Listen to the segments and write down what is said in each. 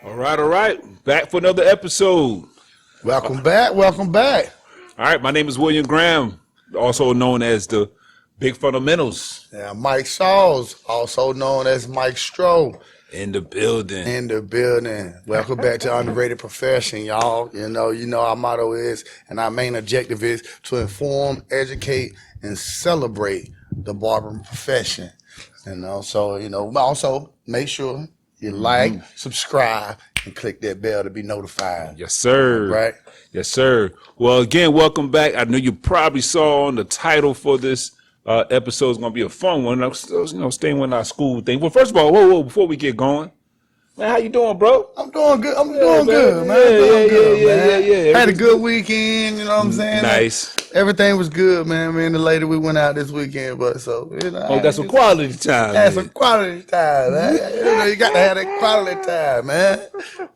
All right. Back for another episode. Welcome back. All right, my name is William Graham, also known as the Big Fundamentals. Yeah, Mike Sauls, also known as Mikestro. In the building. Welcome back to Underrated Profession, y'all. You know our motto is, and our main objective is to inform, educate, and celebrate the barbering profession. Also make sure you like, subscribe, and click that bell to be notified. Yes, sir. Right? Yes, sir. Well, again, welcome back. I know you probably saw on the title for this episode is going to be a fun one. Staying with our school thing. Well, first of all, whoa, before we get going, man, how you doing, bro? I'm doing good. I'm doing good, man. Yeah. Had a good weekend, you know what I'm saying? Nice. Everything was good, man. Me and the lady, we went out this weekend, but that's some quality time. That's some quality time, man. You got to have that quality time, man.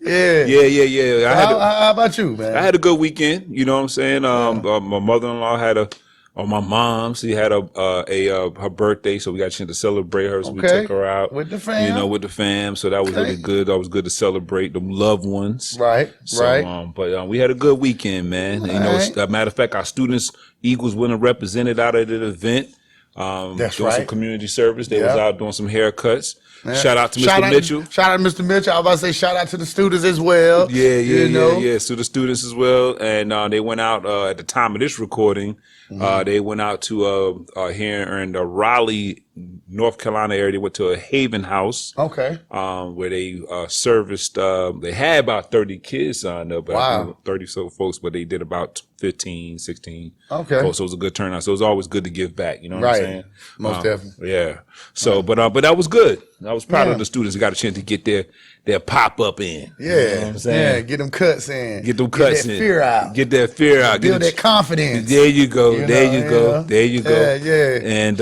Yeah. How about you, man? I had a good weekend, you know what I'm saying? My mother-in-law had my mom, she had her birthday, so we got a chance to celebrate her. So we took her out with the fam. So that was really good. That was good to celebrate the loved ones. Right. But we had a good weekend, man. Right. As a matter of fact, our students, Eagles, went and represented out at the event. That's doing right. some community service. They was out doing some haircuts. Yeah. Shout out to Mr. Mitchell. Shout out to Mr. Mitchell. I was about to say shout out to the students as well. Yeah. To the students as well. And they went out at the time of this recording. They went out to here in the Raleigh, North Carolina area. They went to a Haven House. Okay. Where they serviced. They had about 30 kids signed up. Wow. 30 so folks, but they did about 15, 16. Okay. Folks, so it was a good turnout. So it was always good to give back. You know what I'm saying? Most definitely. Yeah. So, but that was good. I was proud of the students who got a chance to get their pop up in. Yeah. You know what I'm saying? Yeah. Get them cuts in. Get that fear out. Get that fear out. Build that confidence. There you go. There you go. Yeah. And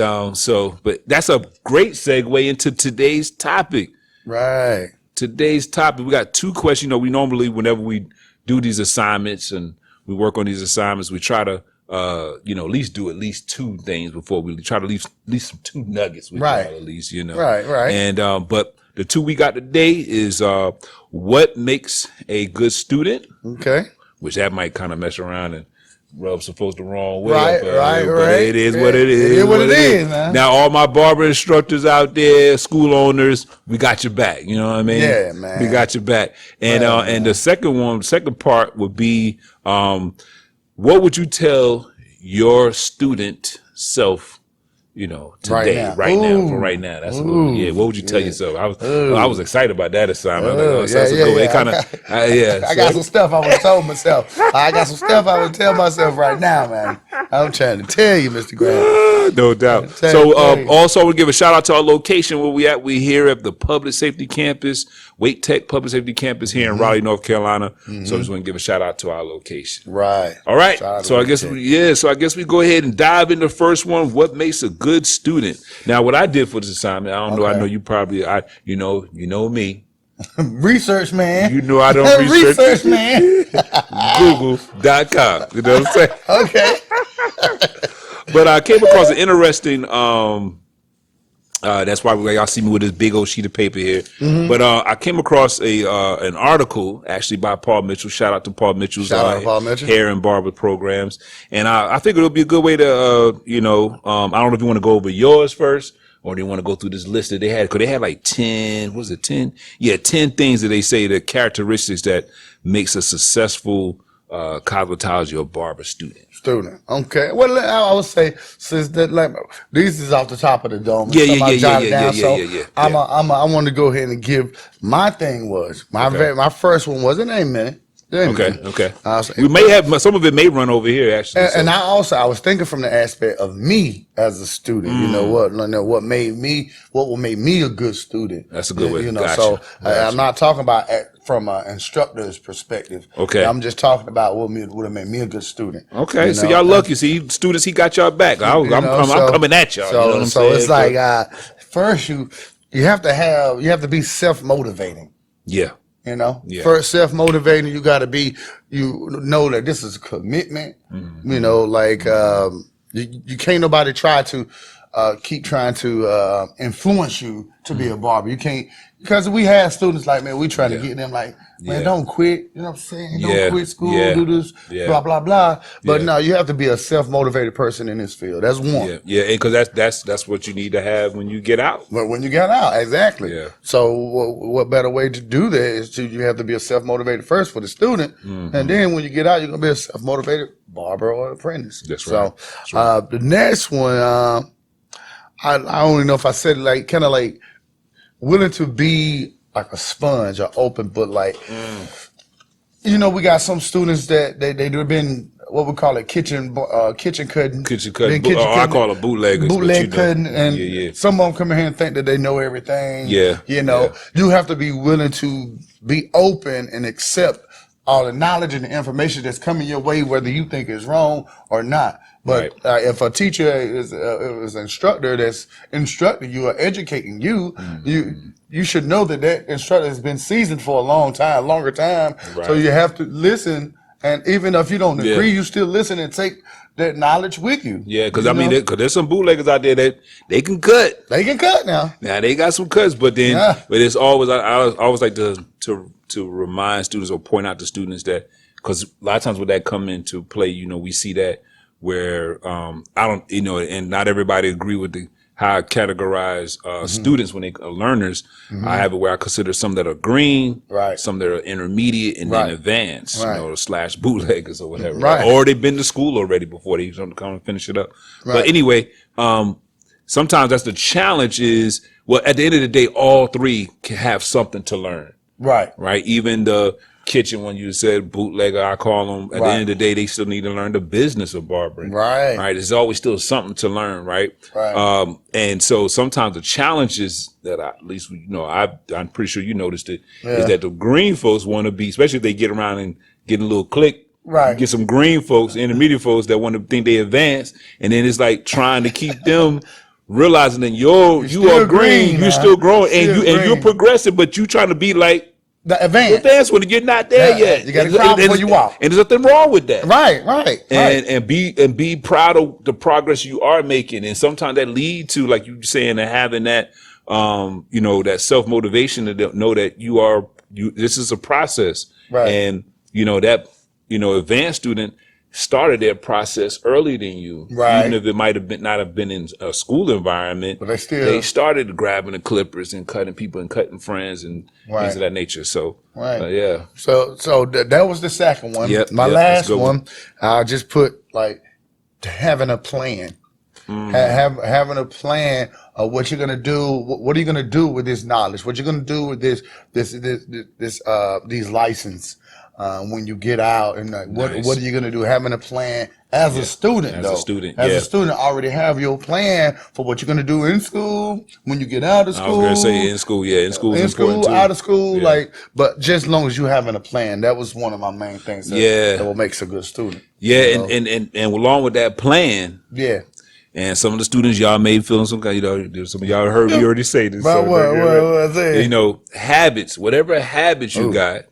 but that's a great segue into today's topic. Right. Today's topic, we got two questions. We normally, whenever we do these assignments and we work on these assignments, we try to at least do at least two things before we try to leave at least some two nuggets. Right. At least, Right. And but the two we got today is what makes a good student. Okay. Which that might kind of mess around and rub some folks the wrong way. Right. But it is what it is. It is what it is, man. Now, all my barber instructors out there, school owners, we got your back. You know what I mean? Yeah, man. We got your back. And and the second part would be, what would you tell your student self? Today, right now. That's what would you tell yourself? I was excited about that assignment. I got some stuff I would have told myself. I got some stuff I would tell myself right now, man. I'm trying to tell you, Mr. Graham. No doubt. So also we give a shout out to our location where we at. We here at the Public Safety Campus, Wake Tech Public Safety Campus here in Raleigh, North Carolina. So I just want to give a shout out to our location. Right. All right. So I guess we go ahead and dive into the first one. What makes a good student? Now, what I did for this assignment, I don't know. I know you probably, you know me. Research, man. You know I don't research, man. Google.com. You know what I'm saying? Okay. But I came across an interesting. That's why y'all see me with this big old sheet of paper here. But I came across an article actually by Paul Mitchell. Shout out to Paul Mitchell's hair and barber programs. And I figured it would be a good way to, I don't know if you want to go over yours first or do you want to go through this list that they had. Because they had like 10, was it 10? Yeah, 10 things that they say, the characteristics that makes a successful cosmetology or barber student. Okay. Well, I would say since that, these is off the top of the dome. Yeah. I want to go ahead and give my thing was my first one was a minute. Okay. We may have some of it may run over here actually. And I was thinking from the aspect of me as a student. What will make me a good student. That's a good way. Gotcha. I'm not talking about from an instructor's perspective. Okay. I'm just talking about what have made me a good student. Okay. So y'all lucky. See, students, he got y'all back. I'm coming at y'all. So, you know what I'm saying? It's like first you have to be self-motivating. Yeah. First self-motivating, you got to be, that this is a commitment, you can't nobody try to keep trying to influence you to be a barber. You can't, because we have students like, man, we trying to get them like, man, don't quit. You know what I'm saying? Don't quit school, do this, blah, blah, blah. But no, you have to be a self-motivated person in this field. That's one. Yeah, because that's what you need to have when you get out. But when you get out, exactly. Yeah. So what better way to do that is you have to be a self-motivated first for the student. And then when you get out, you're going to be a self-motivated barber or apprentice. That's right. So the next one, I don't even know if I said it, like kind of like willing to be like a sponge or open book. Like, you know, we got some students that they've been what we call it kitchen cutting. I call it bootleggers. Bootleg cutting, and some of them come in here and think that they know everything. You know, you have to be willing to be open and accept all the knowledge and the information that's coming your way, whether you think it's wrong or not. But if a teacher is an instructor that's instructing you or educating you, you should know that instructor has been seasoned for a longer time. So you have to listen, and even if you don't agree, you still listen and take that knowledge with you. Yeah, because because there's some bootleggers out there that they can cut. They can cut now. Now they got some cuts, but then but it's always I always like to remind students or point out to students that, because a lot of times when that come into play, you know, we see that where I don't, you know, and not everybody agree with how I categorize students when they are learners. I have it where I consider some that are green, some that are intermediate, and then advanced, you know, / bootleggers or whatever, or they've been to school already before they come and finish it up. But anyway, sometimes that's the challenge is, well, at the end of the day, all three can have something to learn. Right. Even the kitchen, when you said bootlegger, I call them, at the end of the day, they still need to learn the business of barbering. Right. There's always still something to learn. Right. And so sometimes the challenges that at least, you know, I'm pretty sure you noticed it, is that the green folks want to be, especially if they get around and get a little click. You get some green folks, intermediate folks that want to think they advanced, and then it's like trying to keep them realizing that you are green, you're still growing, and you're progressive, but you trying to be like the advanced when you're not there yet. You got to cry before you walk, and there's nothing wrong with that. And be proud of the progress you are making, and sometimes that lead to, like you were saying, to having that you know, that self motivation to know that this is a process, and you know that advanced student started their process earlier than you, even if it might have not have been in a school environment. But they started grabbing the clippers and cutting people and cutting friends and things of that nature. So So that was the second one. My last one, I'll just put like having a plan. Having a plan of what you're gonna do. What are you gonna do with this knowledge? What you're gonna do with these license? When you get out, and what are you going to do? Having a plan as a student, As a student, already have your plan for what you're going to do in school, when you get out of school. I was going to say in school, in school is important too. Out of school, but just as long as you having a plan, that was one of my main things that what makes a good student. And along with that plan, and some of the students, y'all may feel some kind, some of y'all heard me already say this. You know, habits, whatever habits you got.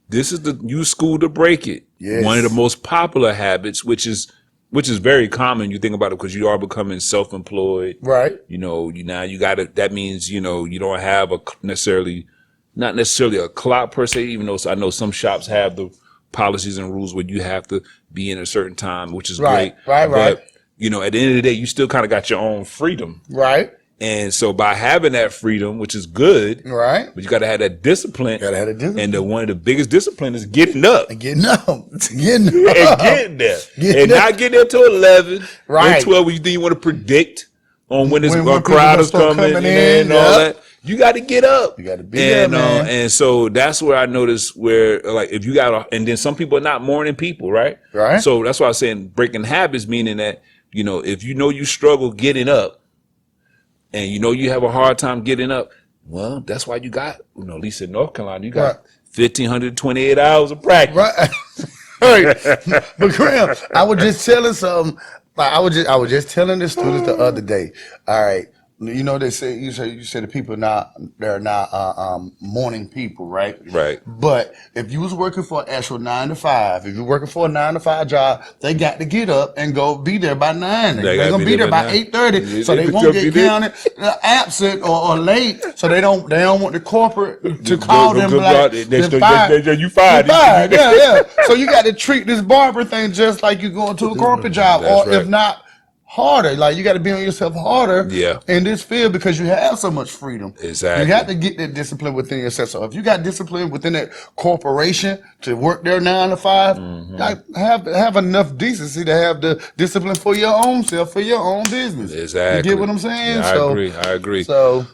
This is the new school to break it. One of the most popular habits, which is very common. You think about it because you are becoming self-employed. You know, now you got to. That means you don't have not necessarily a clock per se. Even though I know some shops have the policies and rules where you have to be in a certain time, which is great. But you know, at the end of the day, you still kind of got your own freedom. And so by having that freedom, which is good, but you got to have that discipline. And one of the biggest discipline is getting up. Getting up. And getting there. Not getting there till 11. Then 12, you want to predict on when this crowd is coming in and all that. You got to get up. You got to be there, man. And so that's where I noticed where, like, if you got, and then some people are not morning people, right? So that's why I was saying breaking habits, meaning that, if you struggle getting up, and you have a hard time getting up, well, that's why you got, at least in North Carolina, you got 1,528 hours of practice. But Graham, I was just telling something. I was just telling the students the other day. All right, You know, they say you say the people they're not morning people, right? Right. But if you was working for an actual 9 to 5, if you're working for a 9 to 5 job, they got to get up and go be there by 9. They're gonna be there by 8:30, so they won't get counted absent or late. So they don't want the corporate to call them like you fired. Yeah. So you got to treat this barber thing just like you're going to a corporate job, or if not, harder. Like, you got to be on yourself harder in this field because you have so much freedom. Exactly. You have to get that discipline within yourself. So if you got discipline within that corporation to work there 9 to 5, like, have enough decency to have the discipline for your own self, for your own business. Exactly. You get what I'm saying? Yeah, I agree. So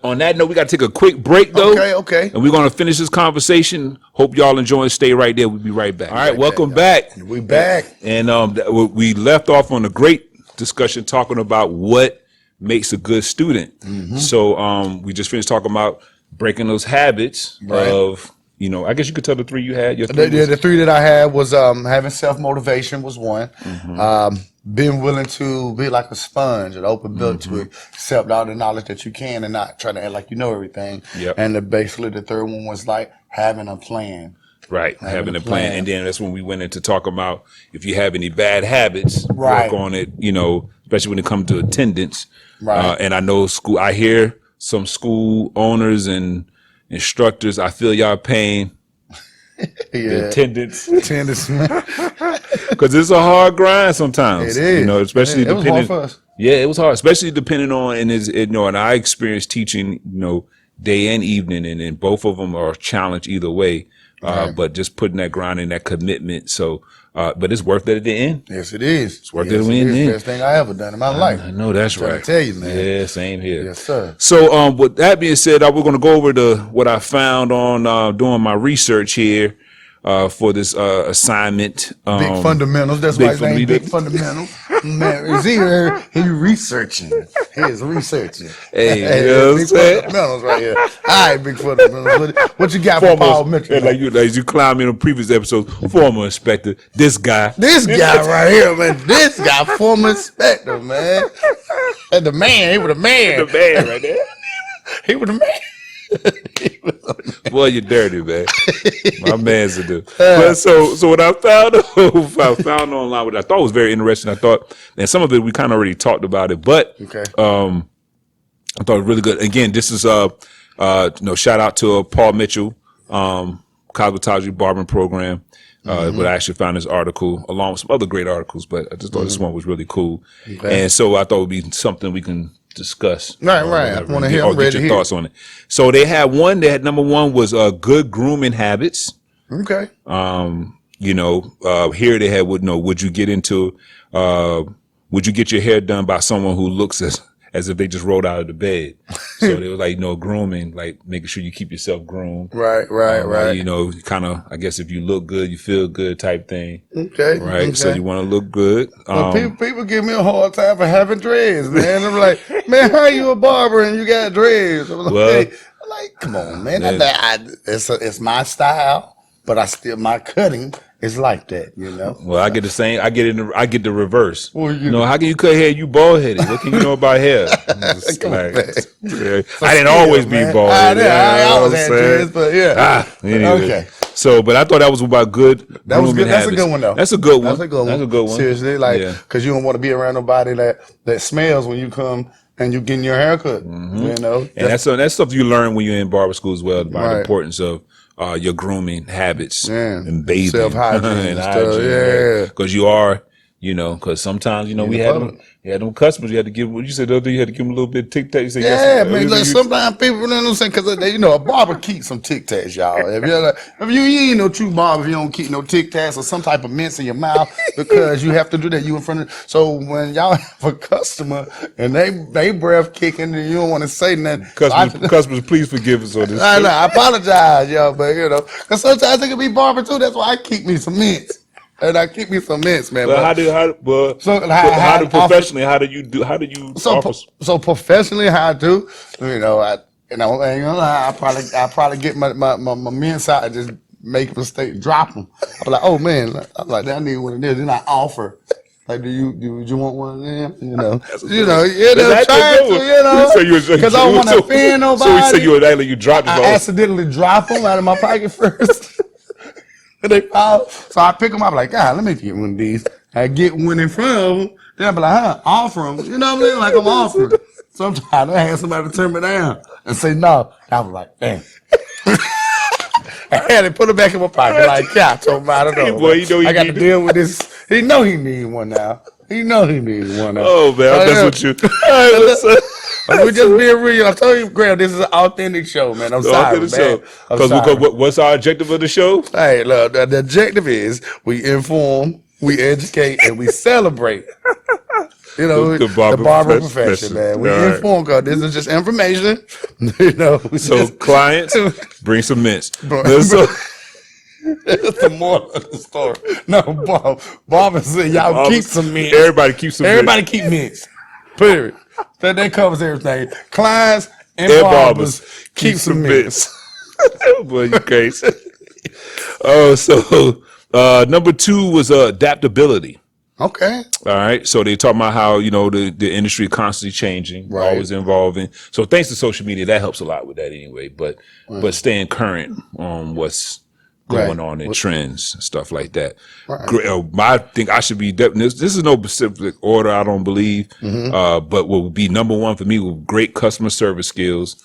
on that note, we got to take a quick break though. Okay. And we're going to finish this conversation. Hope y'all enjoy and stay right there. We'll be right back. All right, welcome back. We back. And we left off on a great discussion talking about what makes a good student. So we just finished talking about breaking those habits of, I guess you could tell the 3 you had. The 3 that I had was having self-motivation was one. Being willing to be like a sponge, an open book to accept all the knowledge that you can and not try to act like you know everything. And basically the third one was like having a plan. Right, having a plan. And then that's when we went into talking about if you have any bad habits, work on it, especially when it comes to attendance. And I know I hear some school owners and instructors, I feel y'all pain. The attendance. Because it's a hard grind sometimes. It is. Especially it was hard for us. Yeah, it was hard, especially depending on, and I experienced teaching, day and evening, and both of them are a challenge either way. But just putting that grind and that commitment. So, but it's worth it at the end. Yes, it is. It's worth it at the end. It's the best thing I ever done in my life. I know that's right. I tell you, man. Yeah, same here. Yes, sir. So, with that being said, we're going to go over what I found on doing my research here for this assignment. Big fundamentals. That's why his name Big Fundamentals. Man, is he researching? He is researching. Hey, Big Fundamentals right here. All right, Big Fundamentals. What you got for Paul Mitchell? Like you climbed in the previous episodes, former inspector, this guy. This guy right here, man. This guy, former inspector, man. And the man, he was the man. The man right there. He was the man. Boy, you're dirty, man. My man's a dude. But so what I found online, what I thought was very interesting. I thought, and some of it we kind of already talked about it, but I thought it was really good. Again, this is shout out to Paul Mitchell, cosmetology barbering program. But I actually found this article along with some other great articles, but I just thought this one was really cool. And so I thought it would be something we can discuss. Right. I want to hear. I'm ready get your thoughts on it. So they had number one was good grooming habits. Okay. Here they had would you get your hair done by someone who looks as if they just rolled out of the bed. So they were like, grooming, like making sure you keep yourself groomed. Right. Kind of, I guess if you look good, you feel good type thing. Okay. Right. Okay. So you want to look good. Well, people give me a hard time for having dreads, man. I'm like, man, how you a barber and you got dreads? I'm like, come on, man. It's my style, but my cutting is like that, Well, I get the same. I get the reverse. Well, how can you cut hair? You bald headed. What can you know about hair? Come on, man. I didn't always be bald headed. I always had dreads, but anyway. Okay. So, but I thought that was about good. That was good. That's a good one, though. That's a good one. That's a good one. Seriously, because you don't want to be around nobody that smells when you come and you getting your hair cut. And that's stuff you learn when you're in barber school as well about the importance of your grooming habits and bathing, self-hygiene and hygiene, because you are, because sometimes we had them customers. You had to give. What you said the other day, you had to give them a little bit of Tic Tac. You said man. Like sometimes people don't understand because a barber keeps some Tic Tacs, y'all. If you ain't no true barber, if you don't keep no Tic Tacs or some type of mints in your mouth, because you have to do that. You in front of. So when y'all have a customer and they breath kicking and you don't want to say nothing, customers, please forgive us on this. I apologize, y'all, but because sometimes it can be barber too. That's why I keep me some mints. And I keep me some mints, man. But how do you So professionally, how I do, I ain't gonna lie, I probably get my mints out and just make a mistake, drop them. I'm like, oh man, I'm like, I need one of this. Then I offer Like, do you want one of them? Trying to, because I don't want to offend nobody. So you said you dropped them. I accidentally drop them out of my pocket first. They fall. So I pick them up like, God, let me get one of these. I get one in front of them. Then I be like, offer them. You know what I mean? Like I'm offering. Sometimes I had somebody turn me down and say no. I was like, damn. I had to put it back in my pocket. Like, yeah, I told him, I don't know. Boy, I got to deal with this. He know he need one now. Oh, man, that's what you. We just being real. I told you, Graham, this is an authentic show, man. I'm sorry, man. Because what's our objective of the show? Hey, look, the objective is we inform, we educate, and we celebrate. The barber profession, man. We inform, because this is just information. So clients, bring some mints. That's the moral of the story. No, Barber said y'all keep some mints. Everybody keep some mints. Everybody keep mints. Period. That covers everything. Clients and barbers keep some mints. Boy, you crazy. Number 2 was adaptability. Okay. All right. So they talk about how, the industry constantly changing, always evolving. So thanks to social media, that helps a lot with that anyway. But staying current on what's going on in trends and stuff like that. I think I should be, this is no specific order, I don't believe, but what would be number 1 for me with great customer service skills.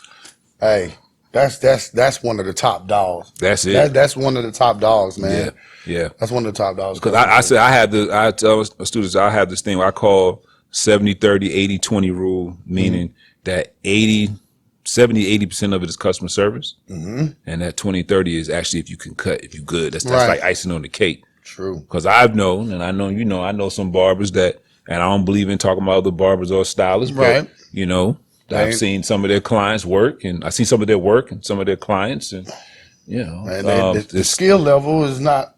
Hey, that's one of the top dogs. That's it. That's one of the top dogs, man. Yeah. That's one of the top dogs. Because I tell students, I have this thing I call 70-30, 80-20 rule, meaning that 70-80% of it is customer service, and that 20-30 is actually if you can cut, if you good. That's like icing on the cake. True. Because I've known, and I know some barbers that, and I don't believe in talking about other barbers or stylists, but I've seen some of their clients work, and I've seen some of their work and some of their clients, and the skill level is not.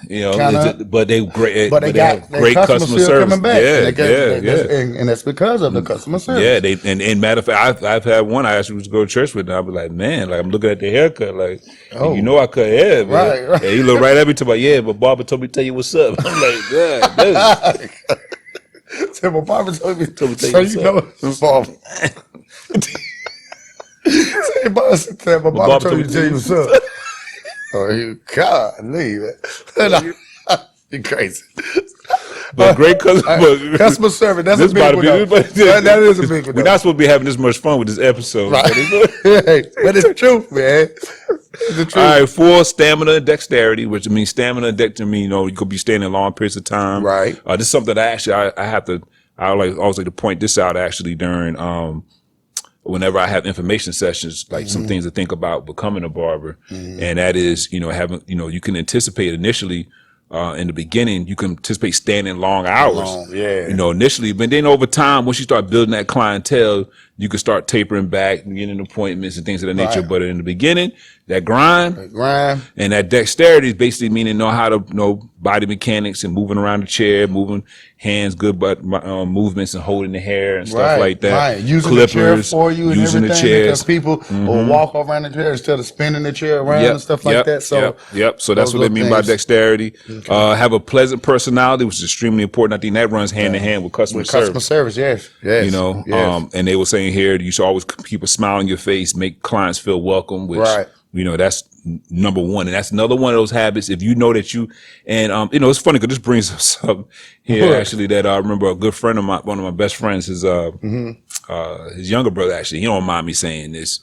But they great. But they got great customer service coming back. Yeah. And that's because of the customer service. Yeah, and matter of fact, I've had one I actually was to go to church with, and I was like, man, like I'm looking at the haircut, like I cut hair, man. Right. And he looked right at me, talking about, but Barber told me to tell you what's up. I'm like, yeah, so my barber told me to tell you what's up. Say, my barber told me to tell you what's up. Oh, you golly, man. You're crazy. But great customer service, that's a big one. That is a big one. We're not supposed to be having this much fun with this episode. Right. But it's the truth, man. It's the truth. All right, 4, stamina and dexterity, which means stamina and dexterity, you could be standing long periods of time. Right. This is something that I always like to point this out actually during whenever I have information sessions, like some things to think about becoming a barber. And that is, having, you can anticipate initially, in the beginning, you can anticipate standing long hours. Initially, but then over time, once you start building that clientele, you can start tapering back and getting appointments and things of that nature. But in the beginning, that grind and that dexterity is basically meaning know how to know body mechanics and moving around the chair, moving hands, good butt movements and holding the hair and stuff like that. Right. Using clippers, the chair for you and using everything, the chairs. Because people will walk around the chair instead of spinning the chair around and stuff like that. So So that's what they mean by dexterity. Okay. Have a pleasant personality, which is extremely important. I think that runs hand in hand with customer service. Customer service, yes. And they were saying here, you should always keep a smile on your face, make clients feel welcome, which, that's number 1. And that's another one of those habits. If you know that it's funny because this brings us up here actually that I remember a good friend of mine, one of my best friends, his younger brother, actually, he don't mind me saying this,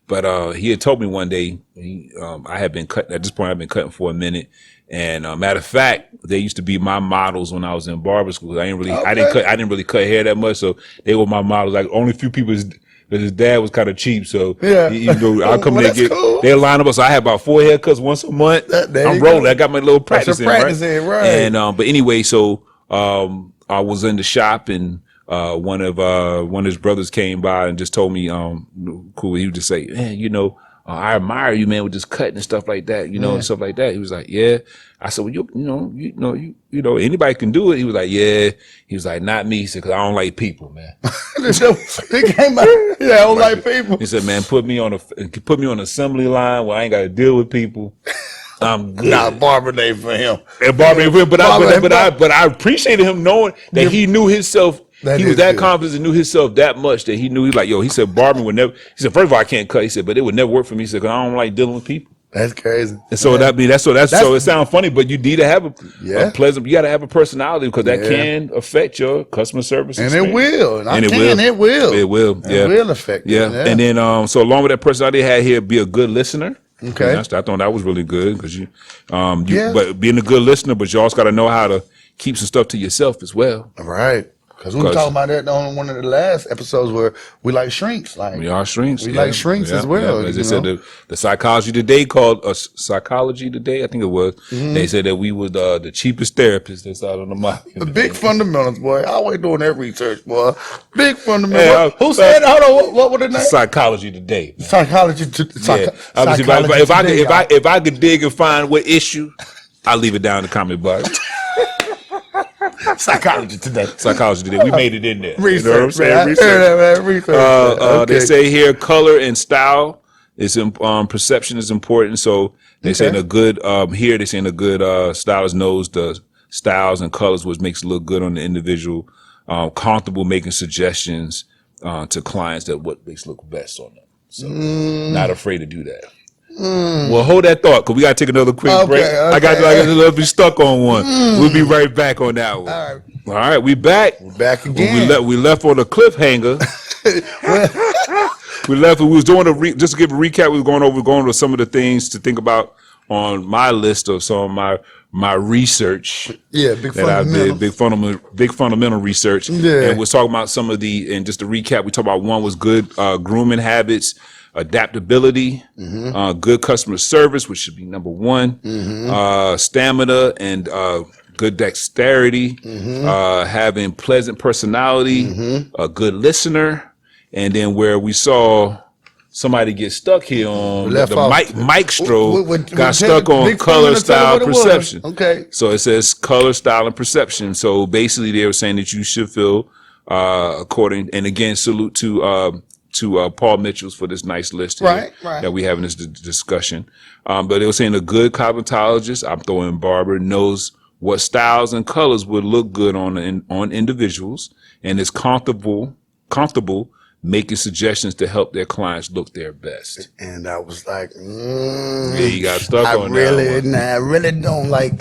but he had told me one day, I had been cutting, at this point I've been cutting for a minute. And matter of fact, they used to be my models when I was in barber school. I didn't really cut hair that much, so they were my models. Like only a few people. His dad was kind of cheap, so I'll come in and get. Cool. They'll line up. So I have about 4 haircuts once a month. I'm rolling. Go. I got my little practice in, right? And but anyway, so I was in the shop and. One of his brothers came by and just told me, cool. He would just say, man, I admire you, man, with this cutting and stuff like that, and stuff like that. He was like, yeah. I said, well, anybody can do it. He was like, yeah. He was like, not me. He said, cause I don't like people, man. He came out, I don't like people. He said, man, put me on assembly line where I ain't got to deal with people. I'm good. Nah, Barber name for him. And Barber, but I appreciated him knowing that he knew himself. He was that confident and knew himself that much that he knew he's like, yo, he said Barber would never. He said, first of all, I can't cut. He said, but it would never work for me. He said, because I don't like dealing with people. That's crazy. And so so it sounds funny, but you need to have a pleasant. You got to have a personality because that can affect your customer service. And it will. It will. It will affect. Yeah. And then so along with that personality, had here be a good listener. Okay. I thought that was really good because but being a good listener, but you also got to know how to keep some stuff to yourself as well. Right. Because we were talking about that on one of the last episodes where we like shrinks. Like we are shrinks. We like shrinks as well. Yeah. As they said, the Psychology Today called us Psychology Today, I think it was. Mm-hmm. They said that we were the cheapest therapists that's out on the market. The big fundamentals, boy. I always doing that research, boy. Big fundamentals. Who said that? Hold on. What was the name? Psychology Today. Psychology Today. If I could dig and find what issue, I'll leave it down in the comment box. Psychology Today. We made it in there. Research, you know what I'm saying? Research. They say here color and style is perception is important. So they saying a good here they saying a good stylist knows the styles and colors which makes it look good on the individual. Comfortable making suggestions to clients that what makes look best on them. So not afraid to do that. Well, hold that thought because we got to take another quick break. I got to be stuck on one. We'll be right back on that one. All right, we back. We're back again. We left on a cliffhanger. We was doing just to give a recap. We were going over some of the things to think about on my list of some of my research. Yeah, big fundamental research. Yeah. And we're talking about some of and just to recap, we talked about one was good grooming habits. Adaptability, good customer service, which should be number one, stamina and good dexterity, having pleasant personality, a good listener, and then where we saw somebody get stuck here on Mikestro got stuck on color, style, perception. Okay. So it says color, style, and perception. So basically they were saying that you should feel according, and again, salute to Paul Mitchell's for this nice list here that we have in this discussion. But they were saying a good cosmetologist, I'm throwing Barber, knows what styles and colors would look good on individuals and is comfortable making suggestions to help their clients look their best. And I was like, yeah, you got stuck on that one. I really don't I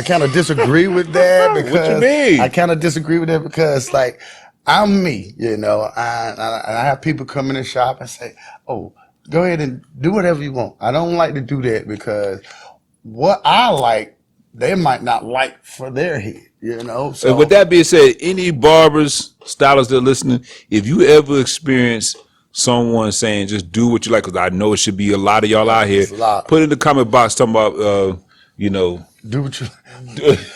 kind of disagree with that because what you mean? I kind of disagree with that because like, I'm me, you know. I have people come in the shop and say, "Oh, go ahead and do whatever you want." I don't like to do that because what I like, they might not like for their head, you know. So with that being said, any barbers, stylists that are listening, if you ever experience someone saying just do what you like, because I know it should be a lot of y'all out here, put in the comment box talking about, do what you.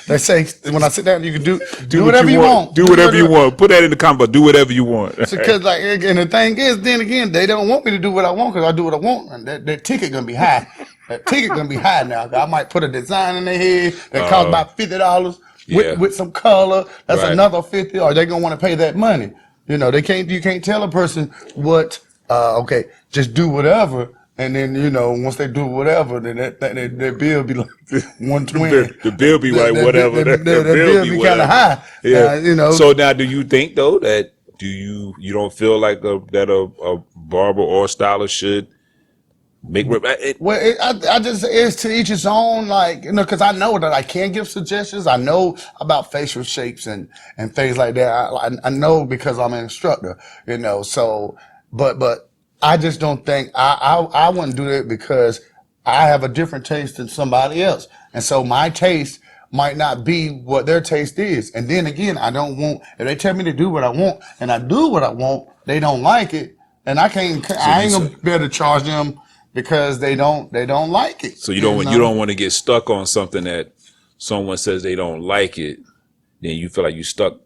They say when I sit down, you can do whatever you want. Do whatever you want. Put that in the comment box. Do whatever you want. Because and the thing is, then again, they don't want me to do what I want because I do what I want, and that ticket gonna be high. That ticket gonna be high now. I might put a design in their head that costs about $50 with some color. That's another $50. Or they gonna want to pay that money. You know, you can't tell a person what. Just do whatever. And then, once they do whatever, then that bill be like 120. The bill be like whatever. The bill be kind of high. Yeah. So now, do you think though that you don't feel like that a barber or stylist should make? It's to each his own. Like because I know that I can give suggestions. I know about facial shapes and things like that. I know because I'm an instructor. So but. I just don't think I wouldn't do that because I have a different taste than somebody else. And so my taste might not be what their taste is. And then again, I don't want, if they tell me to do what I want and I do what I want, they don't like it. And I ain't gonna be able to charge them because they don't like it. So you don't want to get stuck on something that someone says they don't like it. Then you feel like you stuck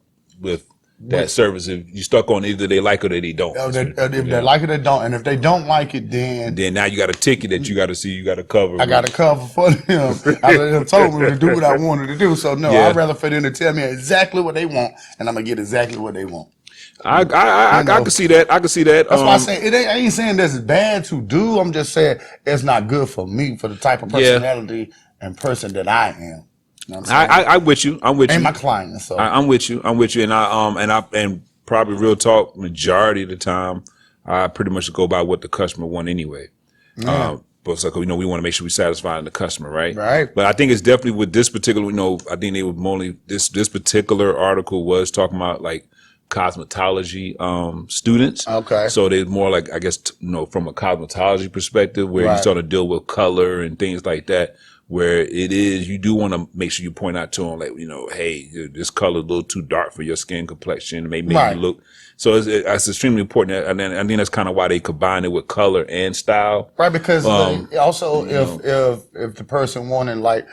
with that service. If you stuck on either they like it or they don't. If they like it, they don't. And if they don't like it, then now you got a ticket that you got to see. You got to cover. I got to cover for them. I told them to do what I wanted to do. So no, I'd rather for them to tell me exactly what they want, and I'm gonna get exactly what they want. I can see that. I can see that. That's why I say I ain't saying this is bad to do. I'm just saying it's not good for me, for the type of personality and person that I am. You know I'm with you. I'm with you. And my clients. So I'm with you. I'm with you. And probably real talk, majority of the time, I pretty much go by what the customer want anyway. But it's like, we want to make sure we satisfy the customer, right? Right. But I think it's definitely with this particular, I think they were only this particular article was talking about like cosmetology students. Okay. So they're more like, I guess, from a cosmetology perspective, where you start to deal with color and things like that, where it is, you do want to make sure you point out to them, like, hey, this color is a little too dark for your skin complexion. It may make you look. So it's extremely important. And then I think that's kind of why they combine it with color and style. Right. Because also if the person wanted like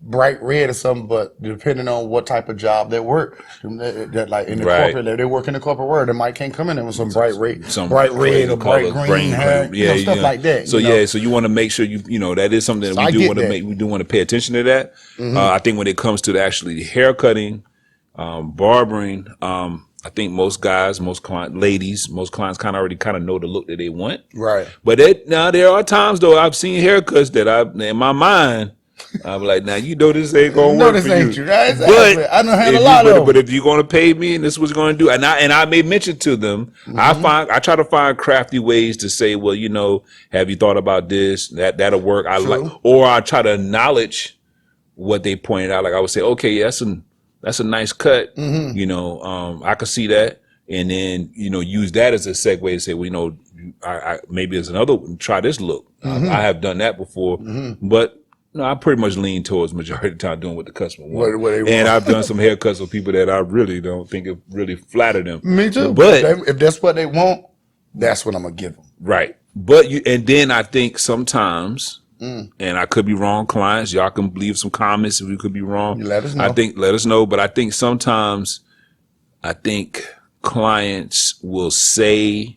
bright red or something, but depending on what type of job they work, that like in the corporate, they work in the corporate world, they might can't come in there with some bright red or bright green hair, stuff like that. So so you want to make sure that is something that we do want to make. We do want to pay attention to that. I think when it comes to actually hair cutting, barbering, I think most guys, most clients kind of already know the look that they want. Right. But now there are times though I've seen haircuts that in my mind, I'm like, now this ain't gonna work for you. Right? But I don't have a lot of them. But if you're gonna pay me, and this is what you're gonna do, and I may mention to them, I try to find crafty ways to say, well, have you thought about this? That'll work. Or I try to acknowledge what they pointed out. Like I would say, okay, yeah, that's a nice cut. I could see that, and then use that as a segue to say, well, I maybe as another try this look. I have done that before, but. No, I pretty much lean towards majority of the time doing what the customer wants. What they want. And I've done some haircuts with people that I really don't think it really flatter them. Me too. But if that's what they want, that's what I'm going to give them. Right. But and then I think sometimes, and I could be wrong, clients, y'all can leave some comments if we could be wrong. Let us know. Let us know. But I think sometimes, clients will say,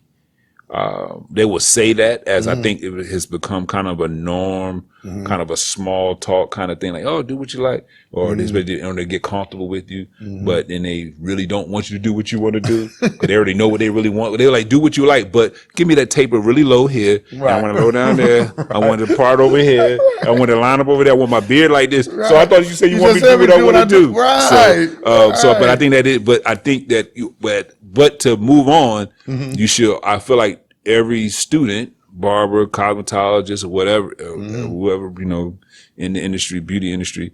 they will say that as I think it has become kind of a norm, kind of a small talk kind of thing, like, oh, do what you like, or they get comfortable with you, but then they really don't want you to do what you want to do because they already know what they really want. They're like, do what you like, but give me that taper really low here. Right. I want to go down there. I want to part over here. I want to line up over there. I want my beard like this. Right. So I thought you said you want me to do what I want to do. Right. So, but I think but to move on, you should. I feel like every student, barber, cosmetologist, or whatever, whoever in the industry, beauty industry,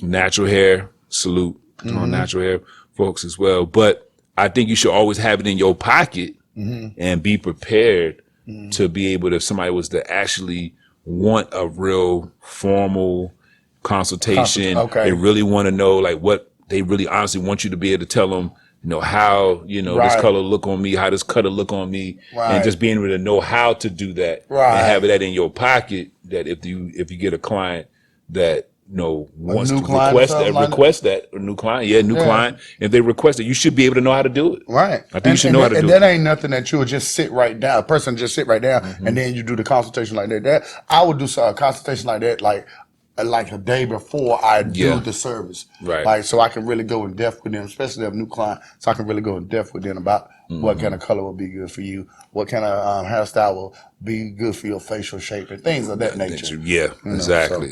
natural hair, salute to our natural hair folks as well. But I think you should always have it in your pocket and be prepared to be able to, if somebody was to actually want a real formal consultation, they really want to know like what they really honestly want you to be able to tell them. How, this color look on me, how this cutter look on me, and just being able to know how to do that and have that in your pocket, that if you get a client that, wants to request that, a new client, client, if they request it, you should be able to know how to do it. Right. I think you should know how to do it. And that ain't nothing that you would just sit right down, a person just sit right down, and then you do the consultation like that. I would do a consultation like that, like a day before I do the service. Right. Like, so I can really go in depth with them, especially if a new client, so I can really go in depth with them about what kind of color will be good for you, what kind of hairstyle will be good for your facial shape and things of that nature. Yeah, exactly.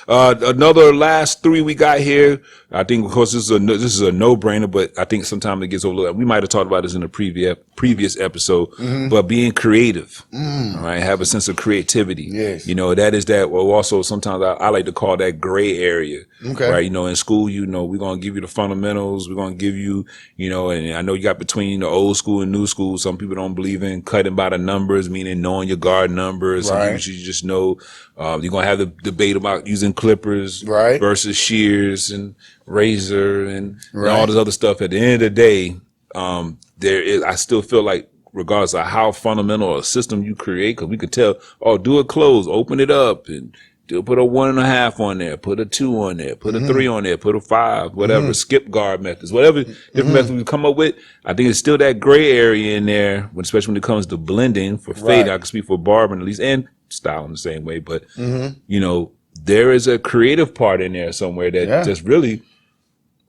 Another last 3 we got here. I think, of course, this is a no-brainer, but I think sometimes it gets overlooked. We might have talked about this in a previous episode, but being creative, all right, have a sense of creativity. Yes. That is that. Well, also sometimes I like to call that gray area. Okay. Right. In school, we're going to give you the fundamentals. We're going to give you, and I know you got between the old school and new school. Some people don't believe in cutting by the numbers, meaning knowing your guard numbers. Some people should just know. You're going to have the debate about using clippers versus shears and razor and all this other stuff. At the end of the day, I still feel like, regardless of how fundamental a system you create, because we could tell, do it closed, open it up, and put a 1.5 on there, put a 2 on there, put a 3 on there, put a 5, whatever, skip guard methods, whatever different methods we come up with. I think it's still that gray area in there, especially when it comes to blending for fading. I can speak for barbering at least, and styling the same way, but there is a creative part in there somewhere that just really,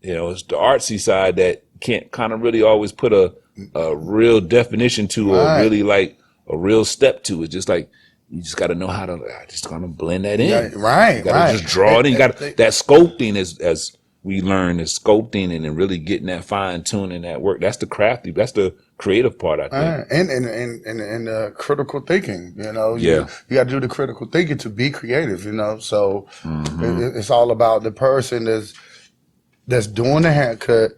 it's the artsy side that can't kind of really always put a real definition to, or really like a real step to it. Just like, you just got to know how to just kind of blend that in. Yeah, right, you got to just draw it in. You got that sculpting as we learn is sculpting and then really getting that fine tuning, that work. That's that's the creative part, I think. And critical thinking, you know. You got to do the critical thinking to be creative, you know. So it's all about the person that's doing the haircut,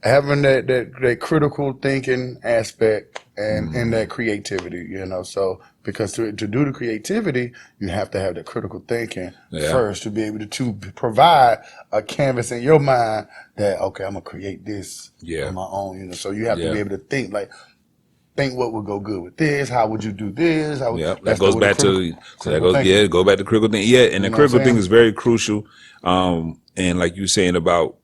having that critical thinking aspect and that creativity, you know. So because to do the creativity, you have to have the critical thinking first to be able to provide a canvas in your mind that, okay, I'm gonna create this on my own, you know. So you have to be able to think what would go good with this. How would you do this? That goes back to go back to critical thinking. Yeah, and the critical thinking is very crucial. And like you were saying about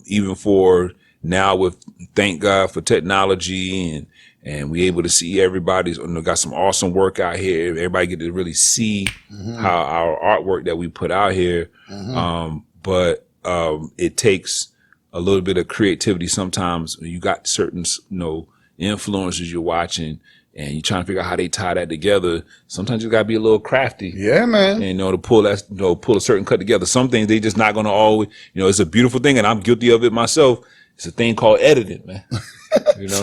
even for now, with thank God for technology and we able to see everybody's got some awesome work out here. Everybody get to really see how our artwork that we put out here. But it takes a little bit of creativity. Sometimes you got certain, influencers you're watching and you're trying to figure out how they tie that together. Sometimes you gotta be a little crafty. Yeah, man. And, to pull that, pull a certain cut together. Some things they just not gonna always, it's a beautiful thing and I'm guilty of it myself. It's a thing called editing, man.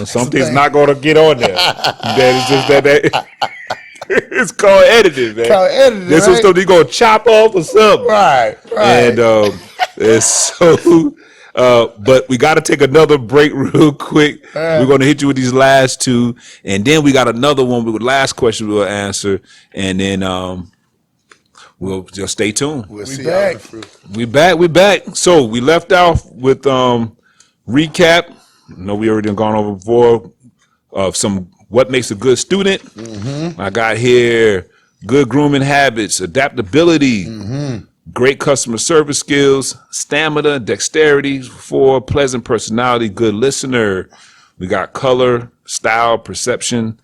Something's not going to get on there. That is just that it's called editing, man. Called editing, this is stuff you're going to chop off or something. Right. And it's so, but we got to take another break real quick. We're going to hit you with these last two. And then we got another one with last question we'll answer. And then we'll just stay tuned. We'll see back. We back. So we left off with recap. We already gone over before of some what makes a good student. I got here good grooming habits, adaptability, great customer service skills, stamina, dexterity, 4 pleasant personality, good listener. We got color, style, perception,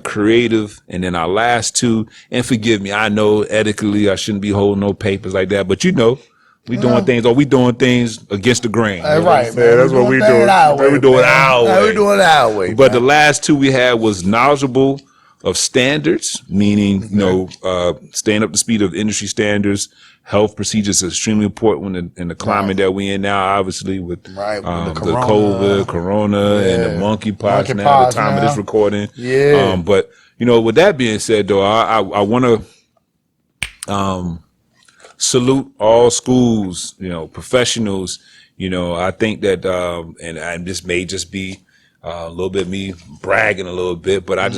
creative, and then our last 2. And forgive me, I know ethically I shouldn't be holding no papers like that, but we doing things against the grain. Right, man. That's what we doing. We doing our way. But the last 2 we had was knowledgeable of standards, meaning, staying up to speed of industry standards. Health procedures are extremely important in the climate that we in now, obviously with the corona, and the monkeypox now, the time of this recording. Yeah. But, with that being said, though, I want to salute all schools, professionals. I think that, and this may just be a little bit me bragging a little bit, but I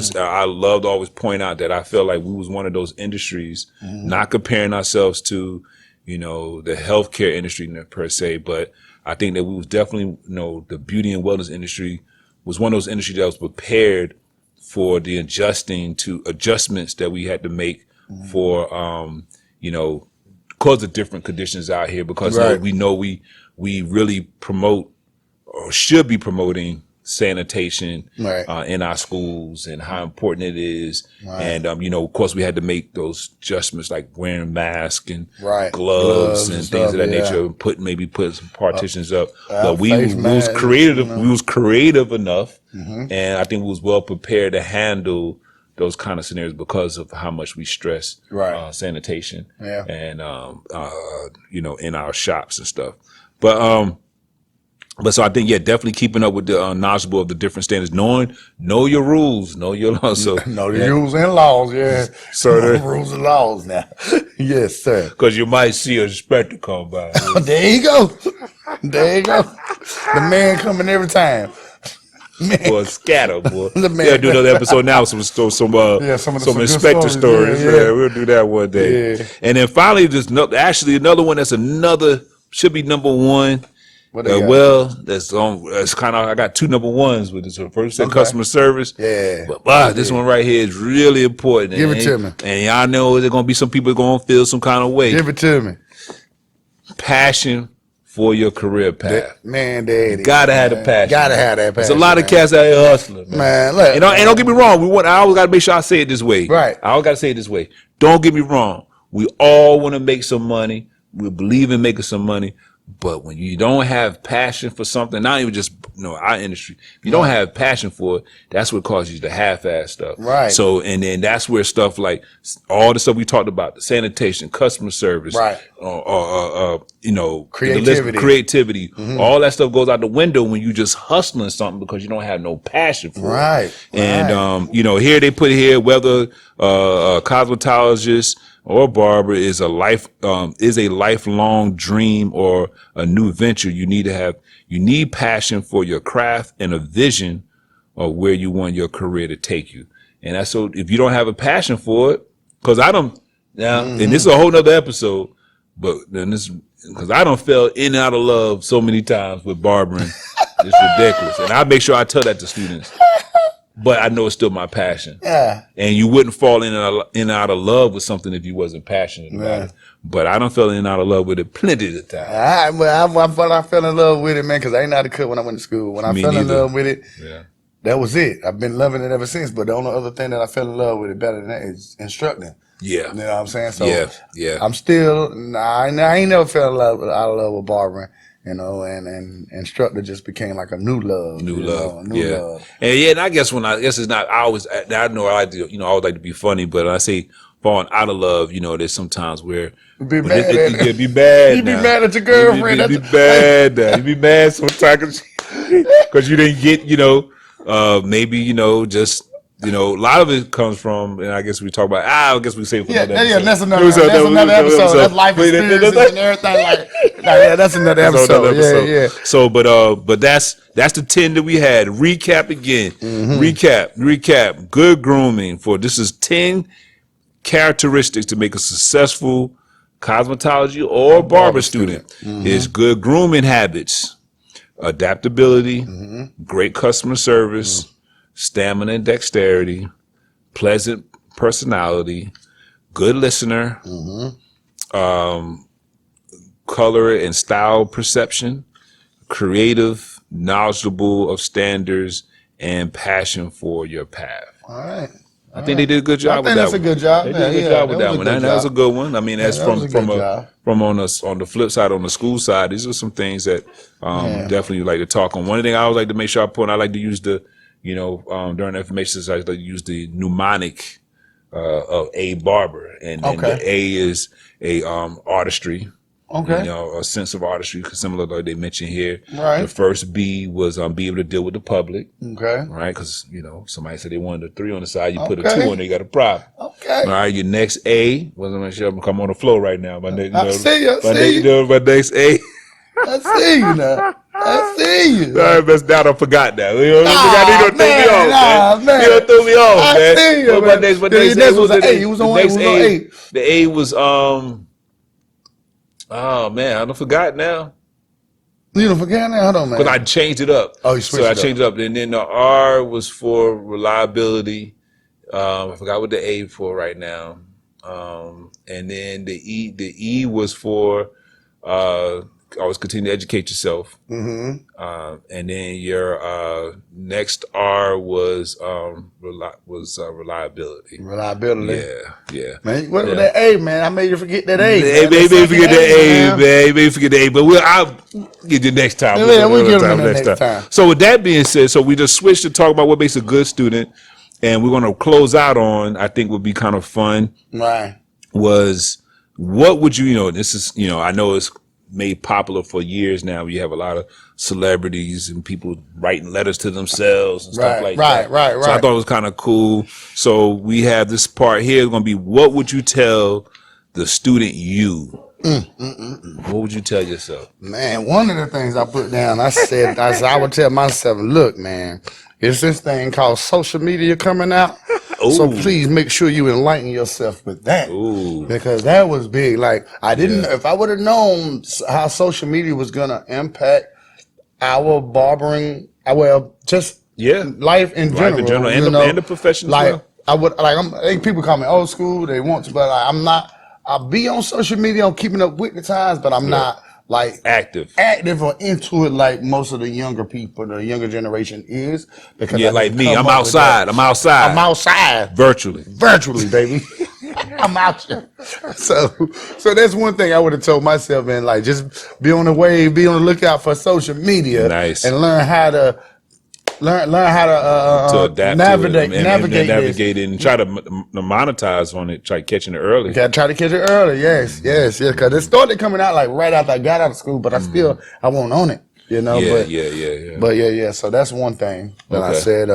love to always point out that I feel like we was one of those industries, not comparing ourselves to, the healthcare industry per se, but I think that we was definitely, the beauty and wellness industry was one of those industries that was prepared for the adjustments that we had to make for, because of different conditions out here, because we know we really promote or should be promoting sanitation in our schools and how important it is. And, of course we had to make those adjustments like wearing masks and gloves and things of that nature, put some partitions up. But we was creative enough, and I think we was well prepared to handle those kind of scenarios because of how much we stress sanitation and in our shops and stuff. But so I think definitely keeping up with the knowledgeable of the different standards, know your rules, know your laws. So know the rules and laws, so the rules and laws now. Yes, sir. Because you might see a inspector come by. There you go. The man coming every time. Boy, scatter, boy. We'll do another episode now. Some inspector stories. Yeah, we'll do that one day. Yeah. And then finally, another one should be number 1. That's kind of, I got 2 number 1s with this. First, customer service. Yeah. But this one right here is really important. Give it to me. And y'all know there's going to be some people going to feel some kind of way. Give it to me. Passion for your career path. Daddy. You gotta have the passion. Gotta have that passion. There's a lot of cats out here hustling, man. And don't get me wrong. I always gotta make sure I say it this way. Right. I always gotta say it this way. Don't get me wrong. We all want to make some money. We believe in making some money, But when you don't have passion for something, not even just our industry, if you don't have passion for it, that's what causes you to half-ass stuff. Right. So, and then that's where stuff like all the stuff we talked about, the sanitation, customer service, right, creativity, all that stuff goes out the window when you just hustling something because you don't have no passion for it. Right. And here they put here whether a cosmetologist or barber is a lifelong dream or a new venture. You need passion for your craft and a vision of where you want your career to take you. And that's so if you don't have a passion for it, because I don't now, and this is a whole nother episode, but then this because I don't fell in and out of love so many times with barbering. It's ridiculous. And I make sure I tell that to students. But I know it's still my passion. Yeah. And you wouldn't fall in and out of love with something if you wasn't passionate about it. But I don't fell in and out of love with it plenty of the time. I fell in love with it, man, because I ain't know how to cook when I went to school. When I fell in love with it, that was it. I've been loving it ever since. But the only other thing that I fell in love with it better than that is instructing. Yeah. You know what I'm saying? So I'm still, I ain't never fell out of love with barbering. And instructor just became like a new love. Love. And I guess it's not, I know I like to, I always like to be funny, but I say falling out of love, there's sometimes where you be mad at be mad. You be mad at your girlfriend. You be mad now. You be mad sometimes because you didn't get, maybe, just, a lot of it comes from, and I guess we talk about, I guess we say for another episode. That's another episode. That's life experiences and everything. That's another episode. Yeah. So, but that's the 10 that we had. Recap again. Recap. Good grooming this is 10 characteristics to make a successful cosmetology or barber student. Is good grooming habits, adaptability, great customer service, stamina and dexterity, pleasant personality, good listener, color and style perception, creative, knowledgeable of standards, and passion for your path. All right. I think they did a good job with that. That's a good job. They did a good job with that one. That was a good one. I mean, that's from on the flip side, on the school side, these are some things that definitely like to talk on. One thing I always like to make sure I put, I like to use the during the information session, I like to use the mnemonic of a barber, and the A is a artistry. Okay. A sense of artistry, similar to what they mentioned here. Right. The first B was be able to deal with the public. Okay. Right, because somebody said they wanted a 3 on the side, you put a 2 on there, you got a problem. Okay. All right. Your next A wasn't make sure I'm come on the flow right now. My next, I see you. My next A. I see you now. I see you. All right, best doubt I forgot now. You don't throw me off, man. You don't throw me off, man. I see you. My next A was an A. It was on A. The A was oh man, I don't forgot now. You don't forget now? Hold on, man. Because I changed it up. Oh, you switched it up. So I changed it up. And then the R was for reliability. I forgot what the A for right now. And then the E was for always continue to educate yourself. And then your next R was reliability. Reliability. Yeah. Man, what was that A, man? I made you forget that A. Maybe forget that A, man. Maybe forget the A, but I'll get you next time. We'll get them next time. So with that being said, so we just switched to talk about what makes a good student, and we're going to close out on, I think would be kind of fun. Right. Was what would this is, I know it's made popular for years now. You have a lot of celebrities and people writing letters to themselves and stuff like that. Right. So I thought it was kind of cool. So we have this part here. It's going to be, what would you tell the student you? What would you tell yourself? Man, one of the things I put down, I would tell myself, look, man, it's this thing called social media coming out. So please make sure you enlighten yourself with that. Because that was big. Like, if I would have known how social media was going to impact our barbering, just life in general. And the profession as well. I think people call me old school, they want to, but I'm not. I'll be on social media, I'm keeping up with the times, but I'm not like active or into it like most of the younger people, the younger generation is. Because like me, I'm outside. I'm outside. Virtually, baby. I'm out here. So that's one thing I would have told myself, man. Like, just be on the wave, be on the lookout for social media, and learn how to adapt navigate to it and navigate it and try to monetize on it, try catching it early. Try to catch it early, yes. Because it started coming out like right after I got out of school, but I won't own it, you know. But so that's one thing that I said.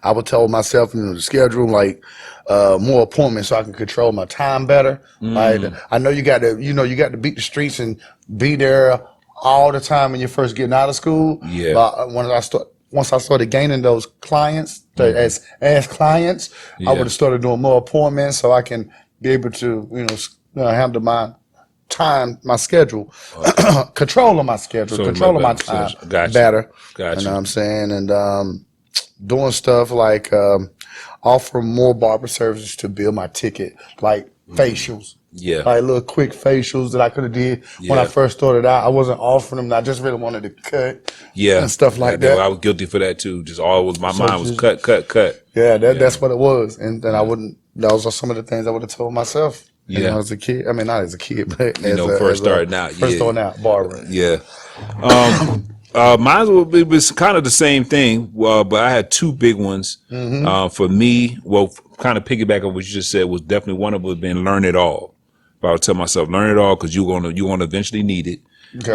I would tell myself, you know, to schedule like more appointments so I can control my time better. Like, I know you got to beat the streets and be there all the time when you're first getting out of school. Yeah. But once I started gaining those clients as clients, I would have started doing more appointments so I can be able to, handle my time, my schedule, control of my schedule, control of my time better. Gotcha. You know what I'm saying? And doing stuff like offer more barber services to build my ticket, like facials. Yeah. Like little quick facials that I could have did when I first started out. I wasn't offering them. I just really wanted to cut. And stuff like that. I was guilty for that too. Just my mind was cut. Yeah, that's what it was. And then those are some of the things I would have told myself. You know, as a kid. I mean, not as a kid, but first starting out, barbering. Yeah. Mine was kind of the same thing, but I had two big ones. For me, kind of piggyback on what you just said, was definitely one of them been learn it all. But I would tell myself, learn it all, because you're gonna eventually need it. Okay.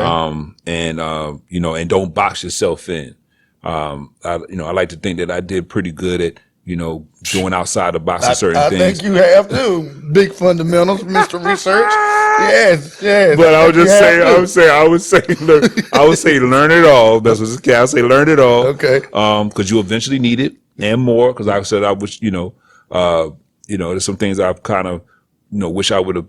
And don't box yourself in. I like to think that I did pretty good at doing outside the box of certain things. I think you have to. Big fundamentals, Mr. Research. Yes. But I would say learn it all. That's what it's called. I would say learn it all. Okay. Because you eventually need it and more. Because I said I wish, there's some things I've kind of, wish I would have,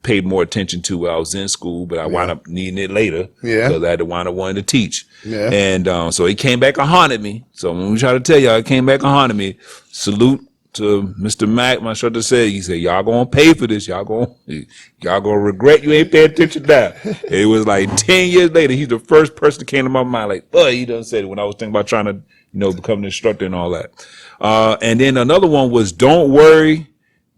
paid more attention to when I was in school, but I wound up needing it later. Yeah. Because I had to wind up wanting to teach. Yeah. And so it came back and haunted me. So when we try to tell y'all, it came back and haunted me. Salute to Mr. Mac, my instructor said, he said, y'all gonna pay for this. Y'all gonna regret you ain't paying attention now. It was like 10 years later, he's the first person that came to my mind, like, he done said it when I was thinking about trying to, become an instructor and all that. And then another one was, don't worry,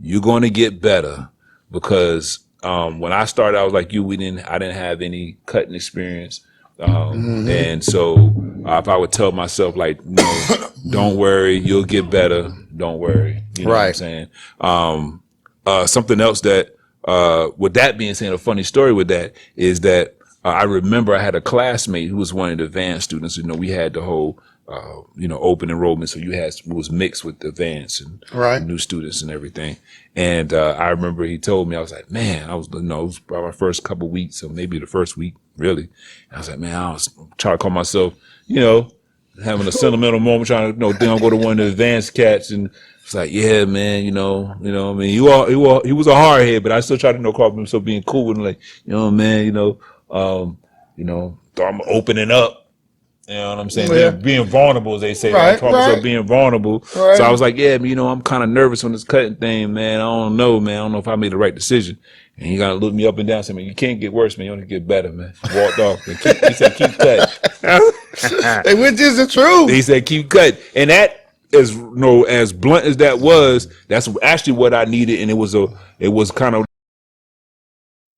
you're gonna get better. Because when I started, I was like you, I didn't have any cutting experience. And so if I would tell myself, like, don't worry, you'll get better. Don't worry. You know what I'm saying? Something else that, with that being said, a funny story with that is that I remember I had a classmate who was one of the advanced students. We had the whole, open enrollment. So it was mixed with the advanced and new students and everything. And I remember he told me, I was like, man, it was probably my first couple weeks, or maybe the first week, really. And I was like, man, I was trying to call myself, having a sentimental moment, trying to, then I'll go to one of the advanced cats, and it's like, yeah, man, I mean, he was a hard head, but I still try to call myself being cool with him, like, man, I'm opening up. You know what I'm saying? Yeah. Being vulnerable, as they say. I call myself being vulnerable. Right. So I was like, yeah, I'm kind of nervous on this cutting thing, man. I don't know, man. I don't know if I made the right decision. And he got to look me up and down and say, man, you can't get worse, man. You only get better, man. Walked off. He said, keep cutting. Which is the truth. He said, keep cutting. And that is, as blunt as that was, that's actually what I needed. And it was kind of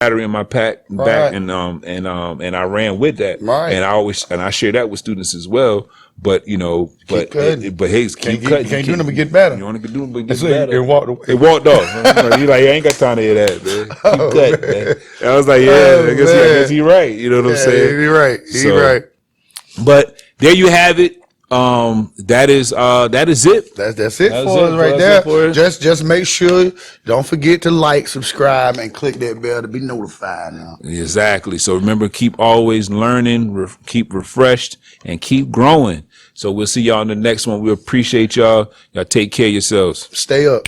battery in my back, and I ran with that, and I share that with students as well. But keep cutting. Keep cutting. You can't do them but get better. You only can do them but get better. It walked off. He's like, I ain't got time to hear that, man. Keep cutting, man. I was like, I guess he's right. You know what I'm saying? He's right. He's right. But there you have it. That is it. That's it for us right there. Just make sure, don't forget to like, subscribe, and click that bell to be notified now. Exactly. So remember, keep always learning, keep refreshed, and keep growing. So we'll see y'all in the next one. We appreciate y'all. Y'all take care of yourselves. Stay up.